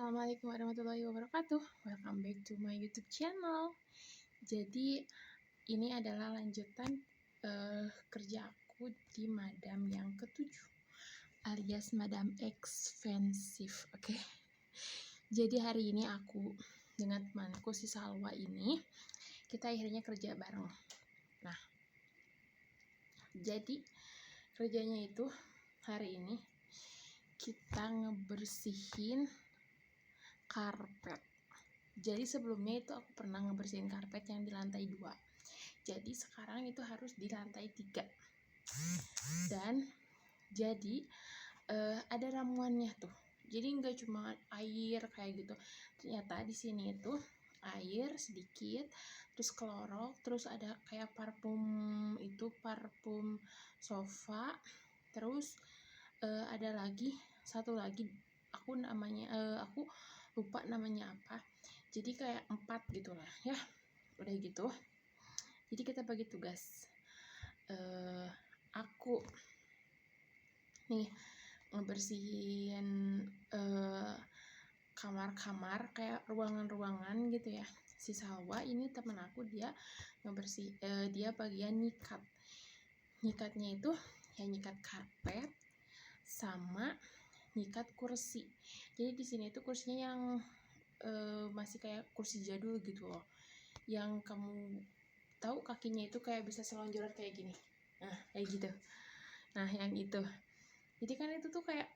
Assalamualaikum warahmatullahi wabarakatuh. Welcome back to my YouTube channel. Jadi ini adalah lanjutan kerja aku di Madam yang ketujuh, alias Madam Expensive. Oke. Jadi hari ini aku dengan temanku si Salwa ini kita akhirnya kerja bareng. Nah, jadi kerjanya itu hari ini kita ngebersihin karpet. Jadi sebelumnya itu aku pernah ngebersihin karpet yang di lantai 2. Jadi sekarang itu harus di lantai 3. Dan jadi ada ramuannya tuh. Jadi nggak cuma air kayak gitu. Ternyata di sini itu air sedikit, terus klorok, terus ada kayak parfum sofa, terus ada lagi satu lagi aku lupa namanya apa. Jadi kayak 4 gitu lah ya. Udah gitu. Jadi kita bagi tugas. Aku nih ngebersihin kamar-kamar kayak ruangan-ruangan gitu ya. Si Salwa ini temen aku, dia dia bagian nyikat. Nyikatnya itu ya nyikat karpet sama nyikat kursi. Jadi di sini itu kursinya yang masih kayak kursi jadul gitu loh, yang kamu tahu kakinya itu kayak bisa selonjoran kayak gini. Nah kayak gitu. Nah yang itu, jadi kan itu tuh kayak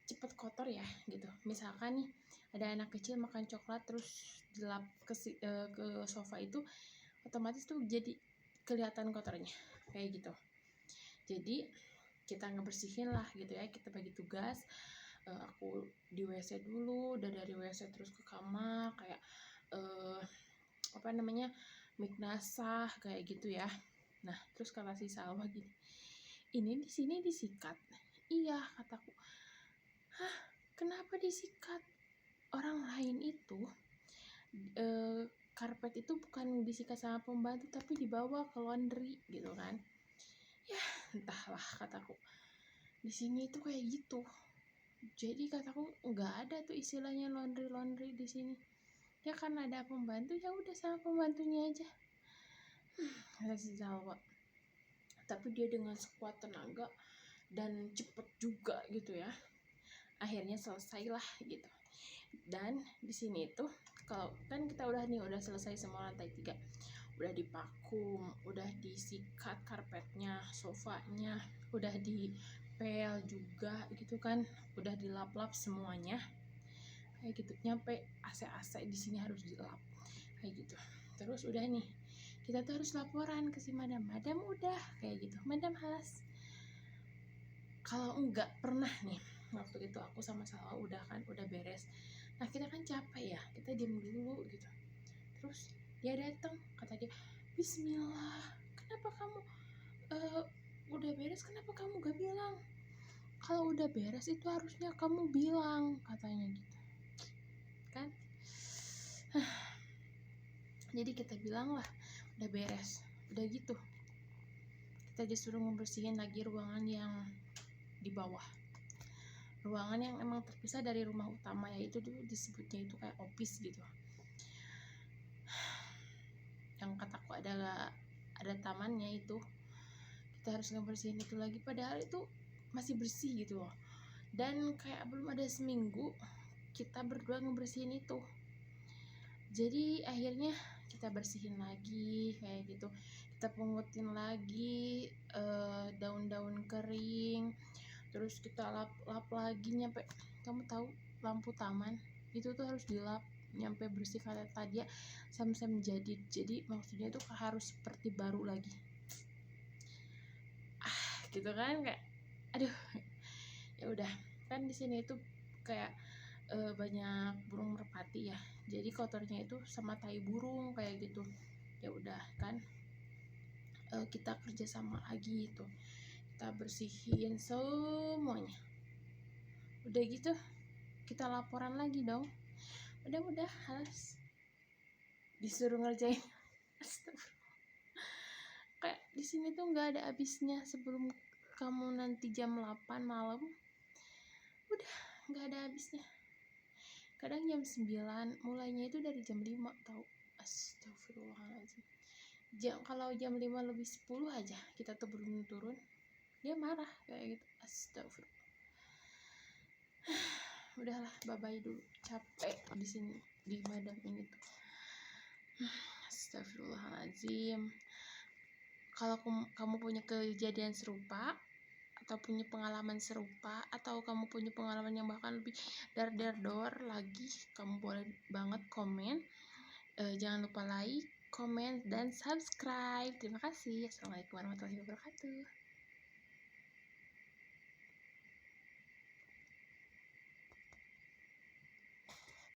cepet kotor ya gitu. Misalkan nih ada anak kecil makan coklat terus dilap ke sofa, itu otomatis tuh jadi kelihatan kotornya kayak gitu. Jadi kita ngebersihin lah gitu ya, kita bagi tugas. Aku di WC dulu, udah dari WC terus ke kamar kayak miknasah kayak gitu ya. Nah terus kata si Salwa gini, ini di sini disikat. Iya kataku. Hah, kenapa disikat? Orang lain itu karpet itu bukan disikat sama pembantu tapi dibawa ke laundry gitu kan. Ya entahlah kataku, di sini itu kayak gitu. Jadi kataku nggak ada tuh istilahnya laundry di sini. Ya kan ada pembantu, ya udah sama pembantunya aja. Kata si Salwa. Tapi dia dengan sekuat tenaga dan cepet juga gitu ya. Akhirnya selesailah gitu. Dan di sini itu kalau kan kita udah selesai semua lantai 3. Udah dipakum, udah disikat karpetnya, sofanya, udah dipel juga gitu kan, udah dilap-lap semuanya kayak gitu. Nyampe AC di sini harus dilap kayak gitu. Terus udah nih kita tuh harus laporan ke si madam udah kayak gitu, madam halas. Kalau enggak pernah nih, waktu itu aku sama Salwa udah beres. Nah kita kan capek ya, kita diem dulu gitu. Terus dia datang, kata dia, Bismillah, kenapa kamu udah beres, kenapa kamu gak bilang? Kalau udah beres itu harusnya kamu bilang, katanya gitu kan. Jadi kita bilang lah udah beres. Udah gitu kita disuruh membersihin lagi ruangan yang di bawah, ruangan yang emang terpisah dari rumah utama, yaitu dulu disebutnya itu kayak office gitu, yang kataku ada tamannya. Itu kita harus ngebersihin itu lagi, padahal itu masih bersih gitu loh. Dan kayak belum ada seminggu kita berdua ngebersihin itu. Jadi akhirnya kita bersihin lagi kayak gitu. Kita pungutin lagi daun-daun kering. Terus kita lap lagi nyampe, kamu tahu lampu taman itu tuh harus dilap nyampe bersih kayak tadi ya, sam-sam jadi maksudnya itu harus seperti baru lagi. Gitu kan, kayak aduh. Ya udah, kan di sini itu kayak banyak burung merpati ya. Jadi kotornya itu sama tai burung kayak gitu. Ya udah kan, kita kerja sama lagi itu. Kita bersihin semuanya. Udah gitu, kita laporan lagi dong. Udah harus disuruh ngerjain. Astagfirullah. Kayak di sini tuh nggak ada habisnya. Sebelum kamu nanti jam 8 malam, udah nggak ada habisnya. Kadang jam 9, mulainya itu dari jam 5 tau. Astagfirullahaladzim. Kalau jam 5 lebih 10 aja kita tuh belum turun, dia marah kayak gitu. Astagfirullah. Udahlah, bye-bye dulu, capek di sini di madam ini tuh. Astagfirullahaladzim. Kalau kamu punya kejadian serupa atau punya pengalaman serupa atau kamu punya pengalaman yang bahkan lebih dar lagi, kamu boleh banget komen. Jangan lupa like, komen, dan subscribe. Terima kasih. Assalamualaikum warahmatullahi wabarakatuh.